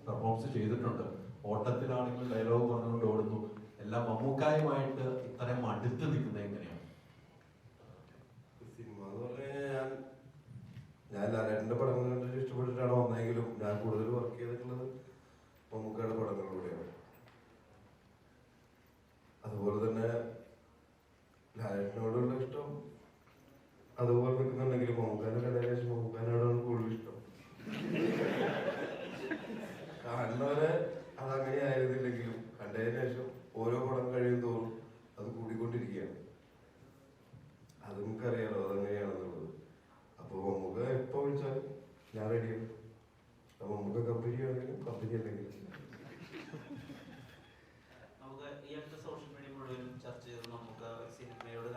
Performance ചെയ്തിട്ടുണ്ട്. ഓട്ടത്തിലാണെങ്കിൽ dialogue പറഞ്ഞുകൊണ്ട് ഓടുന്നു. എല്ലാം മമ്മൂക്കായുമായിട്ട് ഇത്രയും അടുത്ത് നിൽക്കുന്നത് എങ്ങനെയാണ്? സിനിമ എന്ന് പറഞ്ഞു കഴിഞ്ഞാൽ ഞാൻ ലാലേട്ടൻ്റെ പടങ്ങൾ കണ്ടിട്ട് ഇഷ്ടപ്പെട്ടിട്ടാണ് വന്നെങ്കിലും ഞാൻ കൂടുതൽ വർക്ക് ചെയ്തിട്ടുള്ളത് മമ്മൂക്കയുടെ പടങ്ങളിലൂടെയാണ്. അതുപോലെ തന്നെ ലാലേട്ടനോടുള്ള ഇഷ്ടം അതുപോലെ നിൽക്കുന്നുണ്ടെങ്കിലും മമ്മൂക്കാൻ്റെ കഥയെ വെച്ച് മമ്മൂക്കാനോടാണ് കൂടുതൽ ഇഷ്ടം. കാണുന്നവരെ അതങ്ങനെ ആയിരുന്നില്ലെങ്കിലും കണ്ടതിന് ശേഷം ഓരോ പടം കഴിയും തോറും അത് കൂടിക്കൊണ്ടിരിക്കുകയാണ്. അത് നമുക്കറിയാലോ അതെങ്ങനെയാണെന്നുള്ളത്. അപ്പോൾ മമ്മൂക്ക എപ്പോൾ വിളിച്ചാലും ഞാൻ റെഡിയാണ്. അപ്പോൾ മമ്മൂക്ക കമ്പനി ആണെങ്കിലും കമ്പനി അല്ലെങ്കിലും. നമുക്ക് ഈ അടുത്ത സോഷ്യൽ മീഡിയ മുഴുവനും ചർച്ച ചെയ്ത് നമുക്ക് സിനിമയോട്